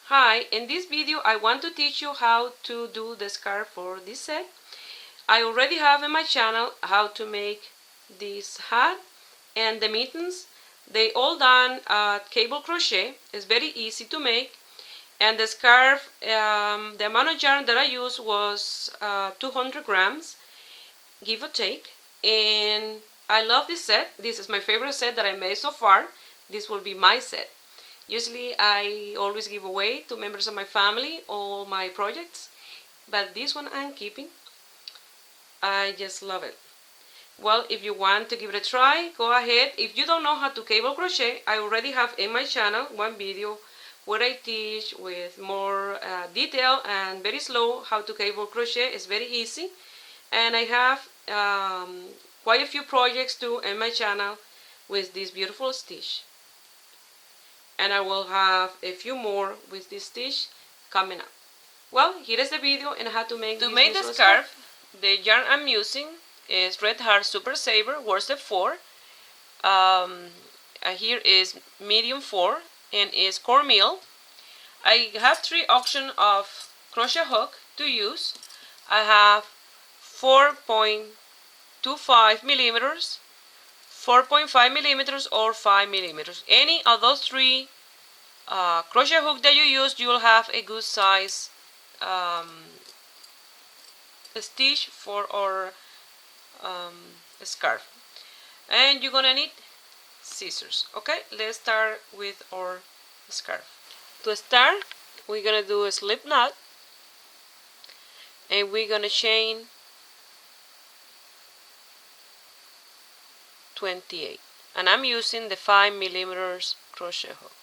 Hi, in this video I want to teach you how to do the scarf for this set. I already have in my channel how to make this hat and the mittens. They all done at cable crochet. It's very easy to make. And the scarf, the amount of yarn that I used was 200 grams, give or take. And I love this set. This is my favorite set that I made so far. This will be my set. Usually I always give away to members of my family all my projects, but this one I'm keeping. I just love it. Well, if you want to give it a try, go ahead. If you don't know how to cable crochet, I already have in my channel one video where I teach with more detail and very slow how to cable crochet. It's very easy. And I have quite a few projects too in my channel with this beautiful stitch. And I will have a few more with this stitch coming up. Well, here is the video and how to make this the scarf. The yarn I'm using is Red Heart Super Saver worsted 4. Here is medium 4 and is cornmeal. I have 3 options of crochet hook to use. I have 4.25 millimeters, 4.5 millimeters or 5 millimeters. Any of those 3 crochet hook that you use, you will have a good size stitch for our scarf. And you're gonna need scissors. Okay, let's start with our scarf. To start, we're gonna do a slip knot and we're gonna chain 28, and I'm using the 5 millimeters crochet hook.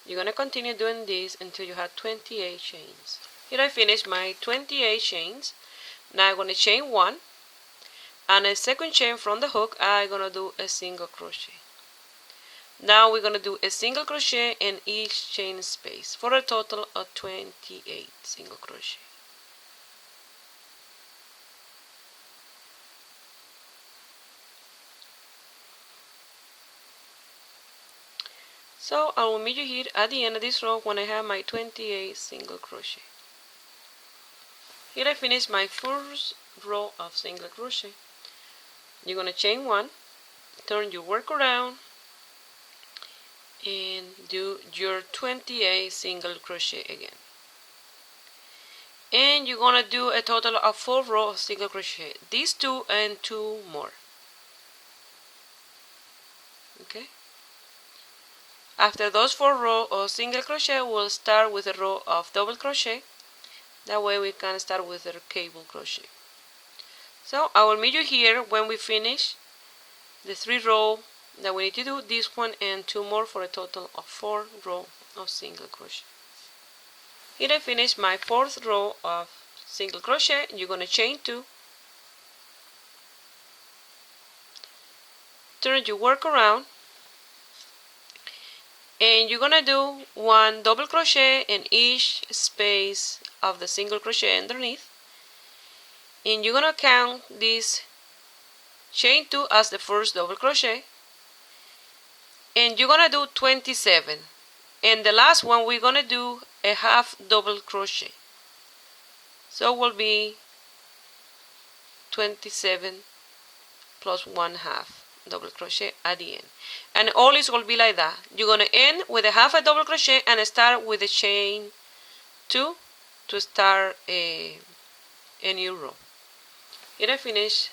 You're going to continue doing this until you have 28 chains. Here I finished my 28 chains. Now I'm going to chain 1, and a second chain from the hook I'm going to do a single crochet. Now we're going to do a single crochet in each chain space for a total of 28 single crochet. So I will meet you here at the end of this row when I have my 28 single crochet. Here I finished my first row of single crochet. You're going to chain 1, turn your work around, and do your 28 single crochet again. And you're going to do a total of 4 rows of single crochet. These 2 and 2 more. Okay? After those 4 rows of single crochet, we'll start with a row of double crochet. That way we can start with a cable crochet. So I will meet you here when we finish the 3 rows that we need to do, this one and 2 more for a total of 4 rows of single crochet. Here I finished my 4th row of single crochet. You're going to chain 2, turn your work around, and you're going to do 1 double crochet in each space of the single crochet underneath, and you're going to count this chain 2 as the first double crochet, and you're going to do 27, and the last one we're going to do a half double crochet, so it will be 27 plus 1 half double crochet at the end. And always will be like that. You're going to end with a half a double crochet and start with a chain 2 to start a new row. Here I finish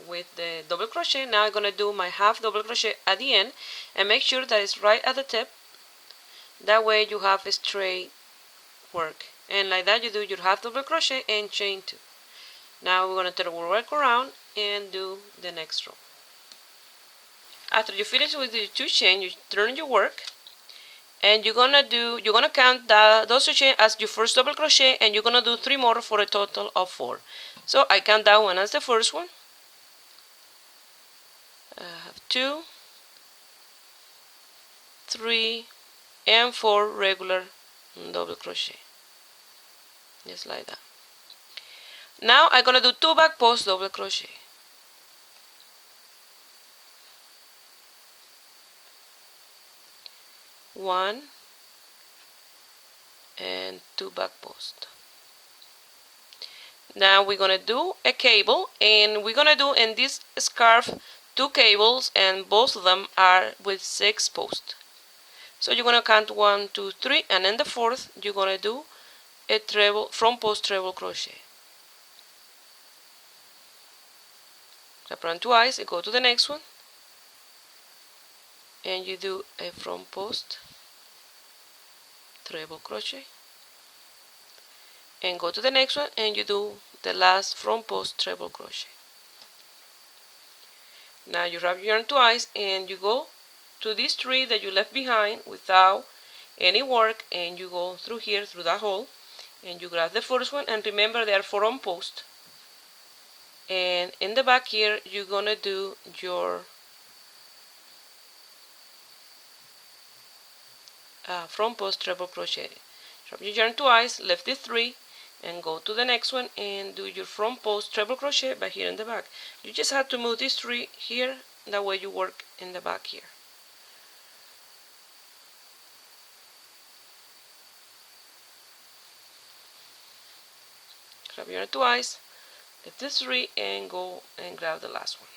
with the double crochet. Now I'm going to do my half double crochet at the end and make sure that it's right at the tip. That way you have a straight work. And like that you do your half double crochet and chain 2. Now we're going to turn our work around and do the next row. After you finish with the 2 chains, you turn your work, and you're gonna count those 2 chains as your first double crochet, and you're gonna do 3 more for a total of 4. So I count that one as the first one. I have 2, 3, and 4 regular double crochet. just like that. Now I'm gonna do 2 back posts double crochet. 1 and 2 back posts. Now we're gonna do a cable, and we're gonna do in this scarf 2 cables, and both of them are with 6 posts. So you're gonna count 1, 2, 3, and in the 4th you're gonna do a treble, front post treble crochet. Wrap around twice and go to the next one, and you do a front post treble crochet, and go to the next one and you do the last front post treble crochet. Now you wrap your yarn twice and you go to this tree that you left behind without any work, and you go through here, through that hole, and you grab the first one, and remember there are 4 on post, and in the back here you're gonna do your front post treble crochet. Wrap your yarn twice, left the 3, and go to the next one and do your front post treble crochet but here in the back. You just have to move this 3 here, that way you work in the back here. Grab your yarn twice, lift the 3, and go and grab the last one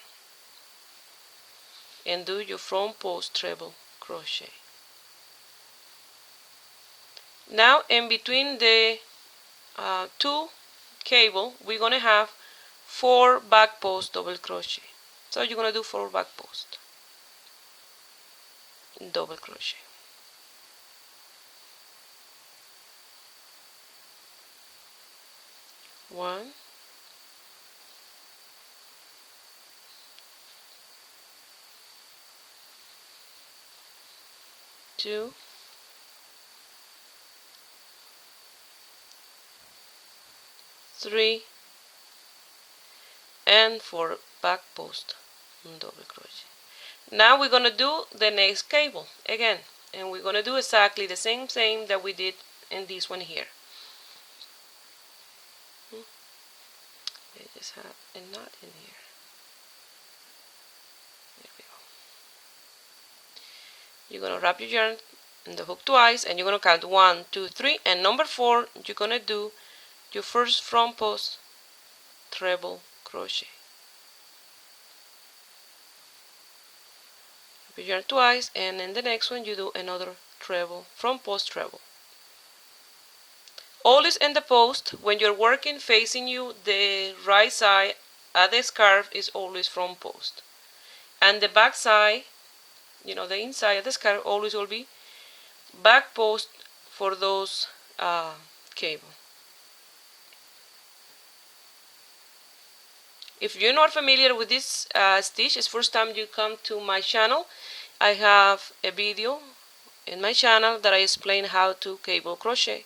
and do your front post treble crochet. Now in between the 2 cable we're gonna have 4 back post double crochet. So you're gonna do 4 back post double crochet. 1, 2, 3, and 4 back post double crochet. Now we're gonna do the next cable again, and we're gonna do exactly the same thing that we did in this one here. I just have a knot in here. There we go. You're gonna wrap your yarn in the hook twice, and you're gonna count 1, 2, 3, and number 4 you're gonna do your first front post treble crochet. Wrap your yarn twice, and in the next one you do another treble, front post treble. Always in the post, when you're working facing you, the right side at the scarf is always front post, and the back side, you know, the inside of the scarf always will be back post for those cable. If you're not familiar with this stitch, it's first time you come to my channel, I have a video in my channel that I explain how to cable crochet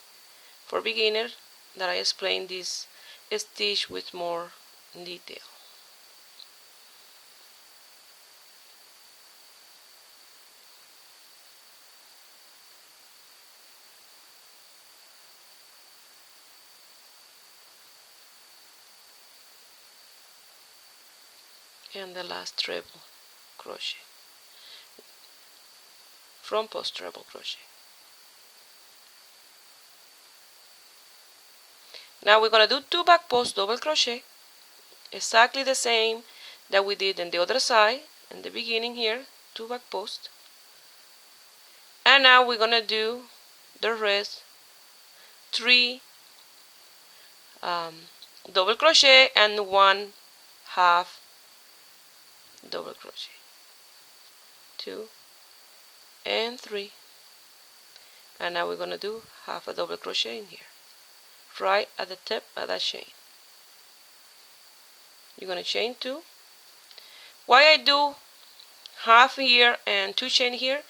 for beginners, that I explain this stitch with more detail. And the last treble crochet, front post treble crochet. Now we're gonna do 2 back post double crochet, exactly the same that we did on the other side in the beginning here, 2 back post. And now we're gonna do the rest 3 double crochet and 1 half double crochet, 2 and 3, and now we're gonna do half a double crochet in here, right at the tip of that chain. You're gonna chain 2. Why I do half here and 2 chain here?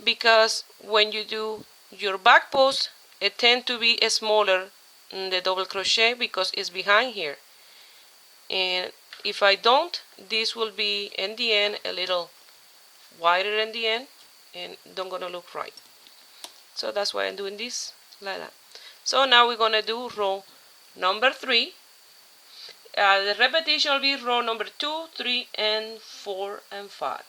Because when you do your back post, it tends to be smaller in the double crochet because it's behind here, and if I don't, this will be in the end a little wider in the end and don't gonna look right. So that's why I'm doing this like that. So now we're gonna do row number 3. The repetition will be row number 2, 3, and 4 and 5.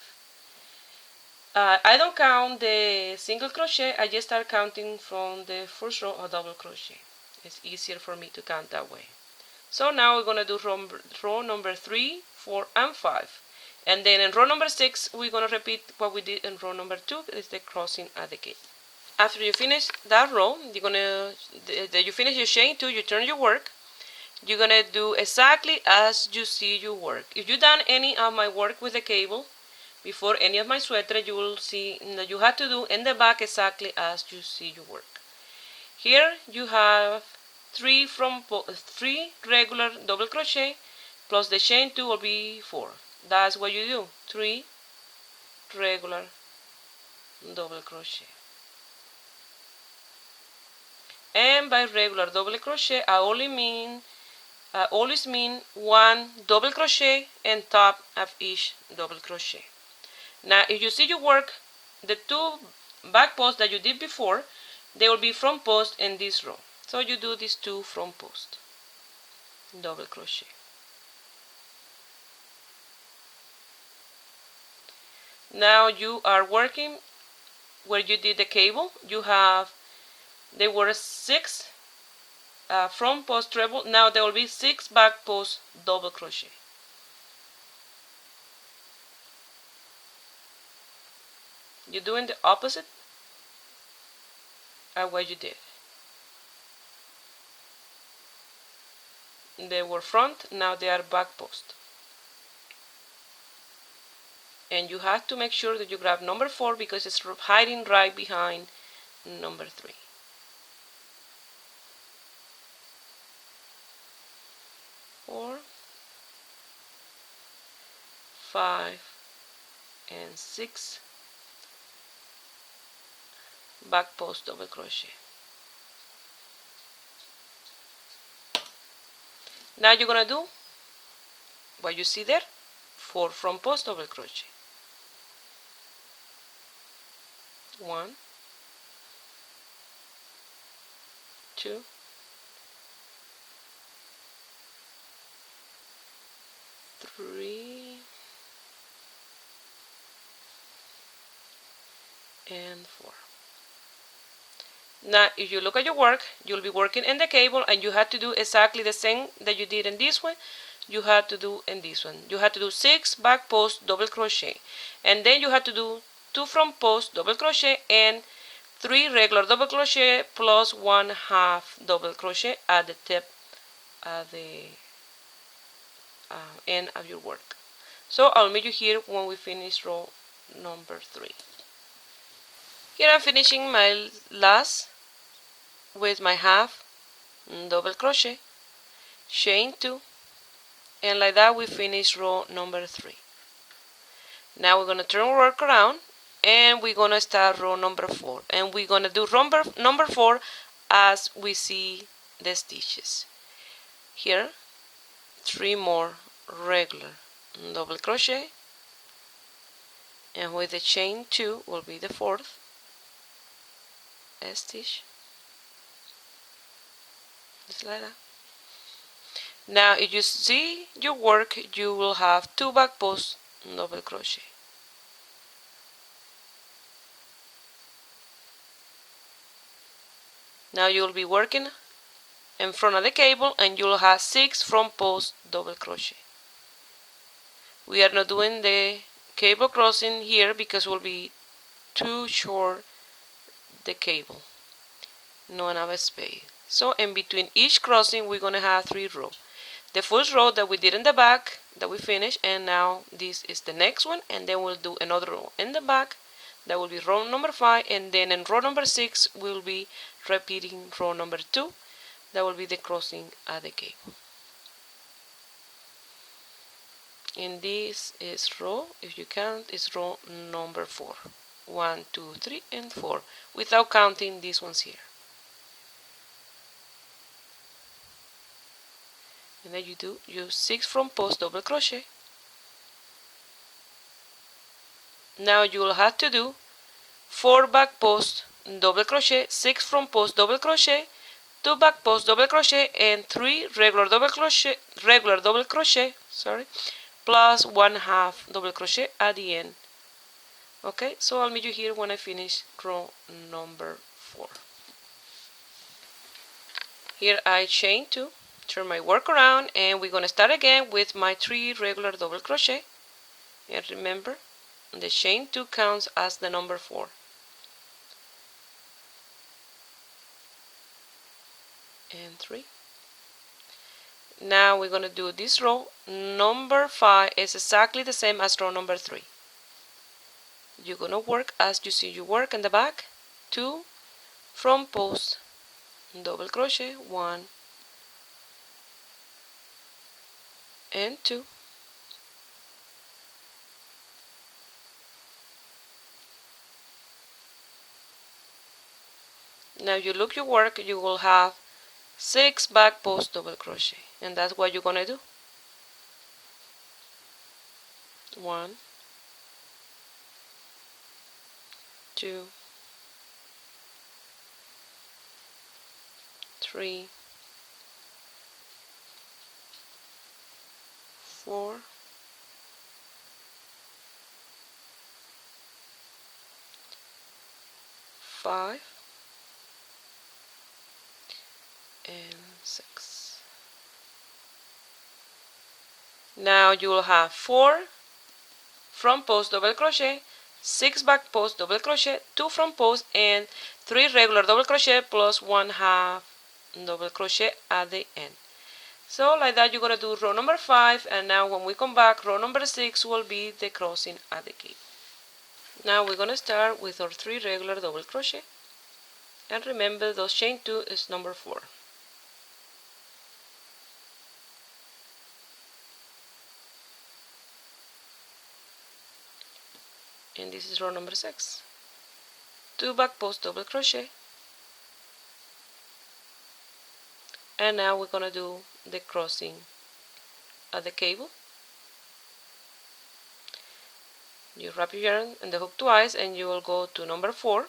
I don't count the single crochet, I just start counting from the first row of double crochet. It's easier for me to count that way. So now we're going to do row number 3, 4, and 5. And then in row number 6, we're going to repeat what we did in row number 2, is the crossing at the gate. After you finish that row, you finish your chain 2, you turn your work. You're going to do exactly as you see your work. If you've done any of my work with the cable, before any of my sweater, you will see that you have to do in the back exactly as you see your work. Here you have 3 regular double crochet plus the chain 2 will be 4. That's what you do, 3 regular double crochet. And by regular double crochet, I always mean 1 double crochet on top of each double crochet. Now if you see your work, the 2 back posts that you did before, they will be front post in this row. So you do these 2 front posts, double crochet. Now you are working where you did the cable. There were 6 front post treble. Now there will be 6 back post double crochet. You're doing the opposite of what you did. They were front, now they are back post. And you have to make sure that you grab number 4 because it's hiding right behind number 3. Four, 5, and 6 back post double crochet. Now you're gonna do what you see there, 4 front post double crochet. 1, 2, 3, and 4. Now if you look at your work, you'll be working in the cable and you have to do exactly the same that you did in this one. You have to do in this one. You have to do 6 back post double crochet, and then you have to do 2 front post double crochet and 3 regular double crochet plus 1/2 double crochet at the tip at the end of your work. So I'll meet you here when we finish row number 3. Here I'm finishing my last with my 1/2 double crochet, chain 2, and like that we finish row number 3. Now we're going to turn our work around and we're going to start row number 4, and we're going to do number 4 as we see the stitches. Here 3 more regular double crochet, and with the chain 2 will be the 4th stitch, just like that. Now if you see your work, you will have 2 back post double crochet. Now you will be working in front of the cable and you will have 6 front post double crochet. We are not doing the cable crossing here because it will be too short the cable, no enough space. So in between each crossing we're going to have 3 rows. The first row that we did in the back that we finished, and now this is the next one, and then we'll do another row in the back. That will be row number 5, and then in row number 6 we'll be repeating row number 2. That will be the crossing at the cable. And this is row, if you count, is row number 4. 1, 2, 3, and 4, without counting these ones here. And then you do your 6 front post double crochet. Now you will have to do 4 back post double crochet, 6 front post double crochet, 2 back post double crochet and 3 regular double crochet, sorry, plus 1/2 double crochet at the end. Okay, so I'll meet you here when I finish row number 4. Here I chain 2, turn my work around, and we're going to start again with my 3 regular double crochet. And remember, the chain 2 counts as the number 4. And 3. Now we're going to do this row. Number 5 is exactly the same as row number 3. You're going to work as you see you work in the back. 2 front post double crochet, 1 and 2. Now you look your work, you will have 6 back post double crochet, and that's what you're gonna do. 1, 2, 3, 4, 5, and 6. Now you will have 4 front post double crochet, 6 back post double crochet, 2 front post, and 3 regular double crochet plus 1/2 double crochet at the end. So like that you're going to do row number 5, and now when we come back, row number 6 will be the crossing at the cape. Now we're going to start with our 3 regular double crochet, and remember those chain 2 is number 4. And this is row number 6. 2 back post double crochet, and now we're going to do the crossing at the cable. You wrap your yarn in the hook twice, and you will go to number 4,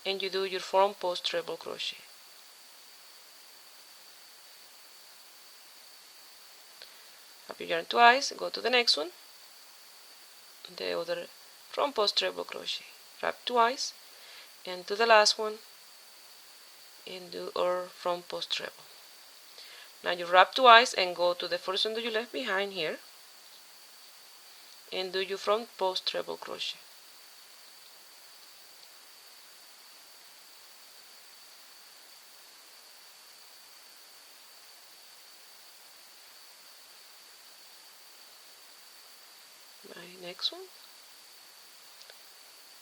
and you do your front post treble crochet. Wrap your yarn twice, go to the next one, the other front post treble crochet, wrap twice, and to the last one, and do our front post treble. Now you wrap twice and go to the first one that you left behind here, and do your front post treble crochet. My next one,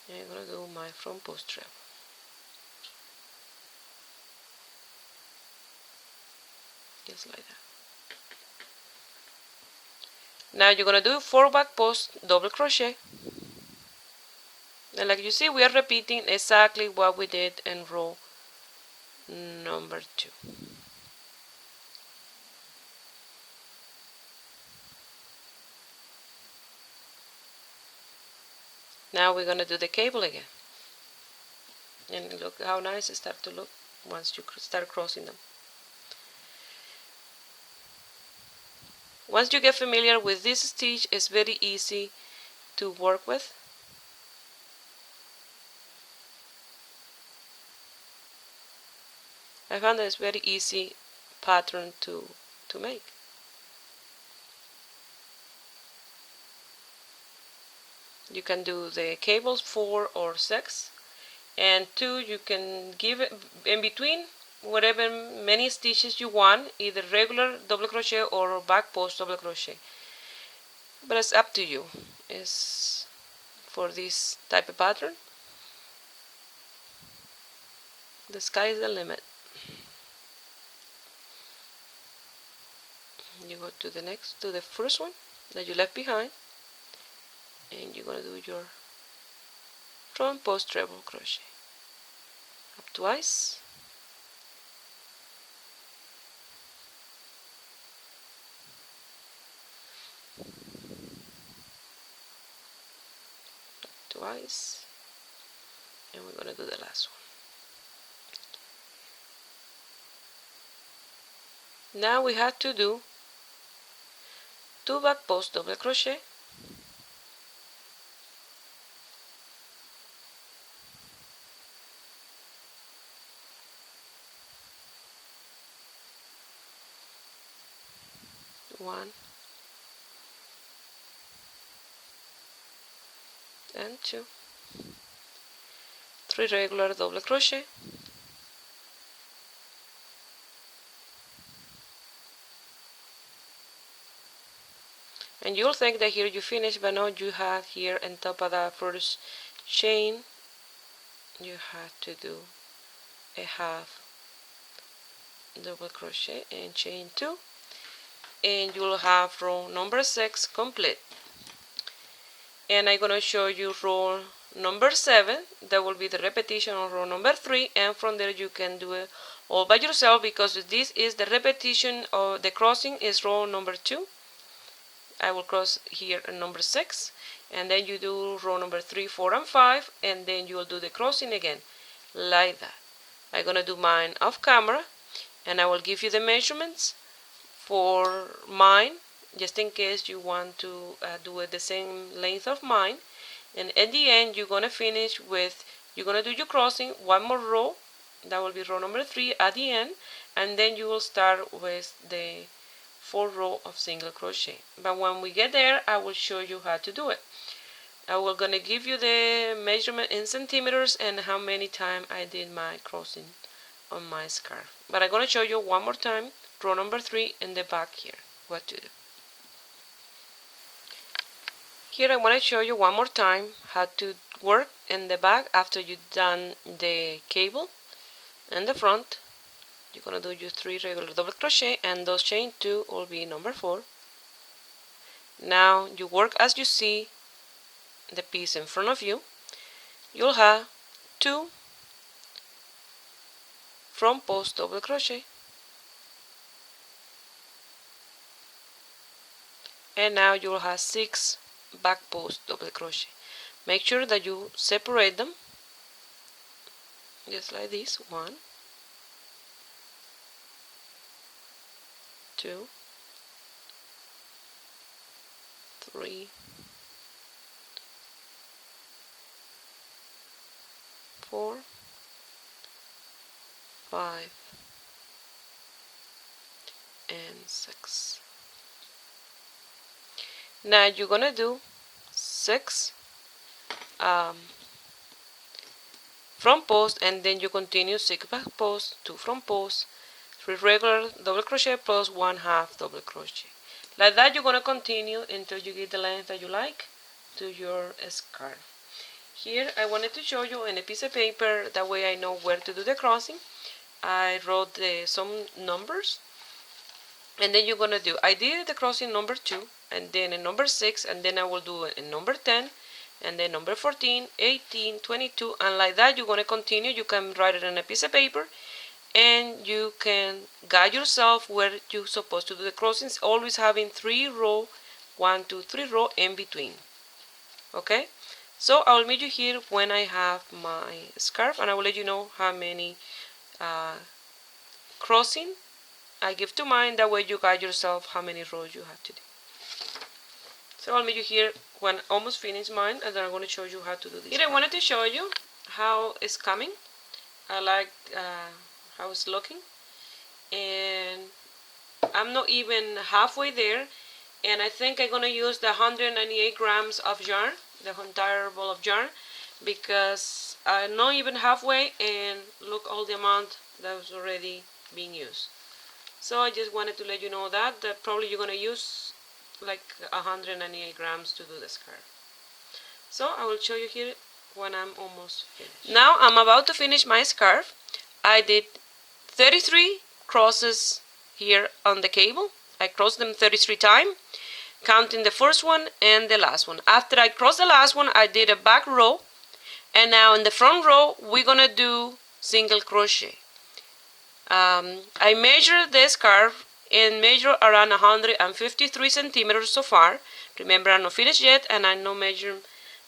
and I'm going to do my front post treble. Just like that. Now you're going to do 4 back post double crochet, and like you see we are repeating exactly what we did in row number 2. Now we're going to do the cable again, and look how nice it starts to look once you start crossing them. Once you get familiar with this stitch, it's very easy to work with. I found that it's very easy pattern to make. You can do the cables 4 or 6, and 2 you can give it in between whatever many stitches you want, either regular double crochet or back post double crochet, but it's up to you. It's for this type of pattern, the sky is the limit. You go to the first one that you left behind, and you're going to do your front post treble crochet, up twice, twice, and we're going to do the last one. Now we have to do 2 back post double crochet, one and two, 3 regular double crochet, and you'll think that here you finish, but no, you have here on top of that first chain you have to do a half double crochet and chain 2, and you'll have row number 6 complete. And I'm gonna show you row number 7. That will be the repetition of row number 3, and from there you can do it all by yourself, because this is the repetition of the crossing is row number 2. I will cross here at number 6, and then you do row number 3, 4, and 5, and then you will do the crossing again like that. I'm gonna do mine off camera, and I will give you the measurements for mine, just in case you want to do it the same length of mine. And at the end you're gonna finish with, you're gonna do your crossing, one more row, that will be row number 3 at the end, and then you will start with the 4th row of single crochet. But when we get there, I will show you how to do it. I will gonna give you the measurement in centimeters and how many times I did my crossing on my scarf. But I'm gonna show you one more time row number 3 in the back here what to do. Here I want to show you one more time how to work in the back after you've done the cable. In the front you're gonna do your 3 regular double crochet, and those chain 2 will be number 4. Now you work as you see the piece in front of you. You'll have 2 front post double crochet, and now you'll have 6 back post double crochet. Make sure that you separate them just like this. 1, 2, 3, 4, 5, and 6. Now you're gonna do 6 front post, and then you continue 6 back post, 2 front post, 3 regular double crochet plus 1 half double crochet. Like that you're gonna continue until you get the length that you like to your scarf. Here I wanted to show you in a piece of paper, that way I know where to do the crossing. I wrote some numbers, and then you're gonna do, I did the crossing number 2, and then in number 6, and then I will do it in number 10, and then number 14, 18, 22, and like that you're gonna continue. You can write it on a piece of paper, and you can guide yourself where you're supposed to do the crossings, always having 3 row, 1, 2, 3 row in between. Okay, so I will meet you here when I have my scarf, and I will let you know how many crossing I give to mine. That way you guide yourself how many rows you have to do. So I'll meet you here when I almost finish mine, and then I'm going to show you how to do this. Here I wanted to show you how it's coming. I like how it's looking, and I'm not even halfway there, and I think I'm going to use the 198 grams of yarn, the entire ball of yarn, because I'm not even halfway, and look all the amount that was already being used. So I just wanted to let you know that probably you're going to use like 198 grams to do the scarf. So I will show you here when I'm almost finished. Now I'm about to finish my scarf. I did 33 crosses here on the cable. I crossed them 33 times, counting the first one and the last one. After I crossed the last one, I did a back row, and now in the front row we're gonna do single crochet. I measured the scarf and measure around 153 centimeters so far. Remember, I'm not finished yet, and I'm not measuring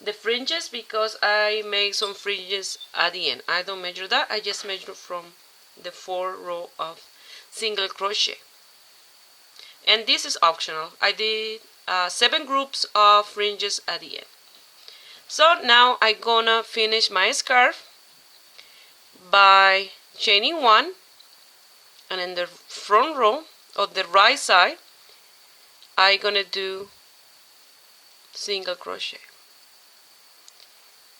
the fringes because I make some fringes at the end. I don't measure that, I just measure from the 4 row of single crochet. and this is optional. I did 7 groups of fringes at the end. So now I'm gonna finish my scarf by chaining 1, and in the front row of the right side I'm gonna do single crochet.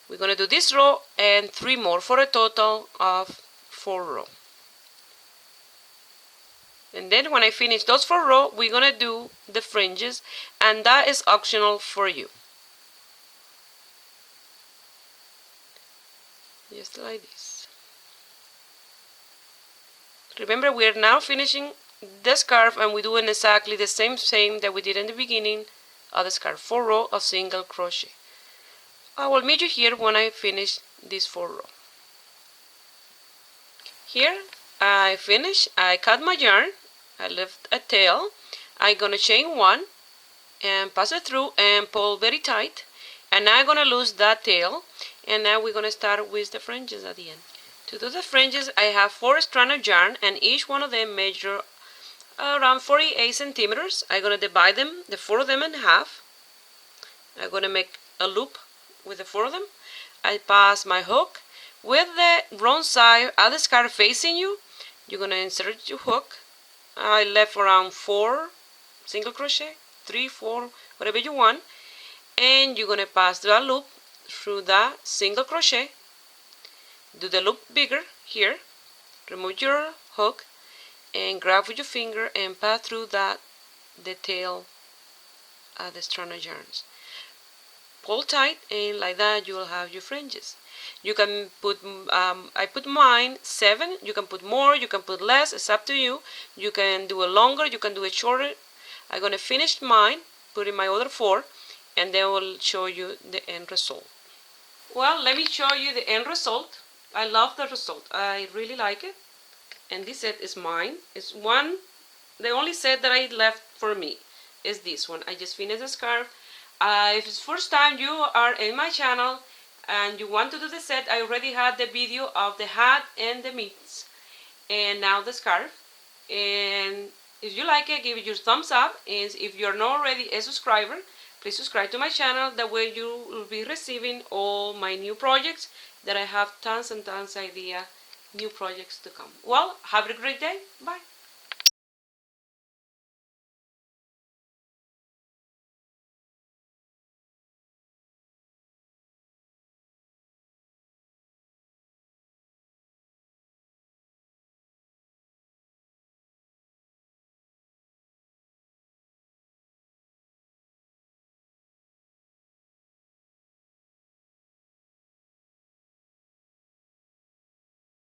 We're gonna do this row and 3 more for a total of 4 rows. And then when I finish those 4 rows, we're gonna do the fringes, and that is optional for you. Just like this. Remember, we are now finishing the scarf, and we're doing exactly the same that we did in the beginning of the scarf. 4 rows of single crochet. I will meet you here when I finish this 4 rows. Here I finish. I cut my yarn. I left a tail. I'm gonna chain 1 and pass it through and pull very tight, and now I'm gonna lose that tail, and now we're gonna start with the fringes at the end. To do the fringes, I have 4 strands of yarn, and each one of them measure around 48 centimeters. I'm gonna divide them, the 4 of them, in half. I'm gonna make a loop with the 4 of them. I pass my hook with the wrong side of the scarf facing you. You're gonna insert your hook. I left around 4 single crochet, 3, 4, whatever you want, and you're gonna pass that loop through that single crochet. Do the loop bigger here, remove your hook, and grab with your finger and pass through the tail of the strand of yarns. Pull tight, and like that you will have your fringes. You can put, I put mine 7, you can put more, you can put less, it's up to you. You can do it longer, you can do it shorter. I'm going to finish mine, put in my other 4, and then we'll show you the end result. Well, let me show you the end result. I love the result, I really like it. And this set is mine. It's one, the only set that I left for me is this one. I just finished the scarf. If it's first time you are in my channel and you want to do the set, I already had the video of the hat and the mittens, and now the scarf. And if you like it, give it your thumbs up, and if you're not already a subscriber, please subscribe to my channel. That way you will be receiving all my new projects, that I have tons and tons of new projects to come. Well, have a great day. Bye.